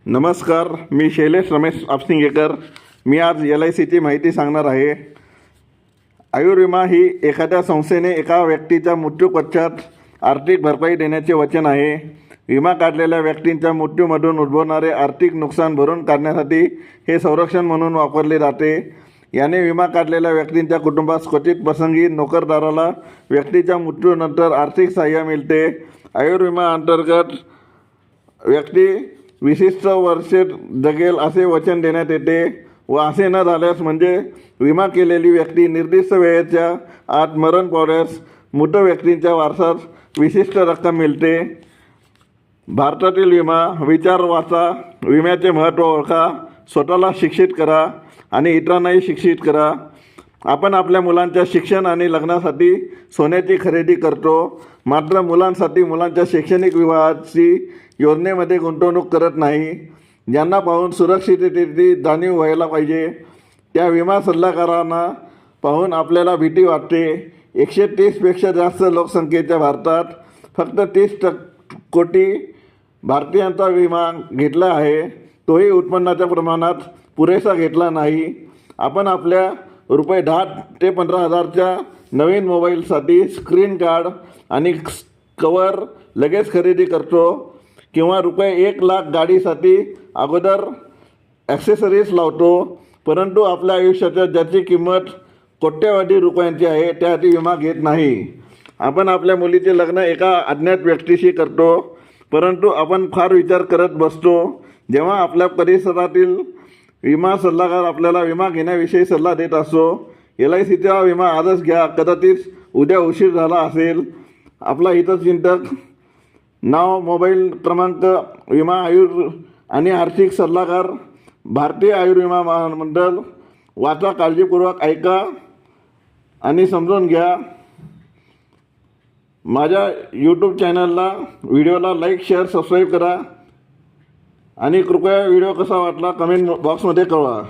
नमस्कार, मी शैलेश रमेश आपसिंगेकर. मी आज LICची माहिती सांगणार आहे. आयुर्विमा ही एखाद्या संस्थेने एका व्यक्तीच्या मृत्यूपश्चात आर्थिक भरपाई देण्याचे वचन आहे. विमा काढलेल्या व्यक्तींच्या मृत्यूमधून उद्भवणारे आर्थिक नुकसान भरून काढण्यासाठी हे संरक्षण म्हणून वापरले जाते. याने विमा काढलेल्या व्यक्तींच्या कुटुंबास क्वचित प्रसंगी नोकरदाराला व्यक्तीच्या मृत्यूनंतर आर्थिक सहाय्य मिळते. आयुर्विमा अंतर्गत व्यक्ती विशिष्ट वर्षे जगेल असे वचन देण्यात येते व असे न झाल्यास म्हणजे विमा केलेली व्यक्ती निर्दिष्ट वेळेच्या आत मरण पावल्यास मृत व्यक्तींच्या वारसास विशिष्ट रक्कम मिळते. भारतातील विमा विचार वाचा, विम्याचे महत्त्व ओळखा, स्वतःला शिक्षित करा आणि इतरांनाही शिक्षित करा. आपण आपल्या मुलांच्या शिक्षण आणि लग्नासाठी सोन्याची खरेदी करतो, मात्र मुलांसाठी मुलांच्या शैक्षणिक विवाहाची योजनेमध्ये गुंतवणूक करत नाही. ज्यांना पाहून सुरक्षिततेची जाणीव व्हायला पाहिजे त्या विमा सल्लागारांना पाहून आपल्याला भीती वाटते. 130पेक्षा जास्त लोकसंख्येच्या भारतात फक्त 30 कोटी भारतीयांचा विमा घेतला आहे. तोही उत्पन्नाच्या प्रमाणात पुरेसा घेतला नाही. आपण आपल्या ₹10,000 ते 15,000च्या नवीन मोबाईलसाठी स्क्रीन गार्ड आणि कवर लगेच खरेदी करतो किंवा ₹1,00,000 गाडीसाठी अगोदर ॲक्सेसरीज लावतो. परंतु आपल्या आयुष्याच्या ज्याची किंमत कोट्यवधी रुपयांची आहे त्यासाठी विमा घेत नाही. आपण आपल्या मुलीचे लग्न एका अज्ञात व्यक्तीशी करतो, परंतु आपण फार विचार करत बसतो. जेव्हा आपल्या परिसरातील विमा सल्लागार आपल्याला विमा घेण्याविषयी सल्ला देत असतो. LICचा विमा आजच घ्या, कदाचित उद्या उशीर झाला असेल. आपला हितचिंतक, नाव, मोबाईल क्रमांक, विमा आणि आर्थिक सल्लागार, भारतीय आयुर्विमा महामंडळ. वाचा, काळजीपूर्वक ऐका आणि समजून घ्या. माझ्या YouTube चॅनलला, व्हिडिओला लाईक, शेअर, सबस्क्राईब करा आणि कृपया व्हिडिओ कसा वाटला कमेंट बॉक्समध्ये कळवा.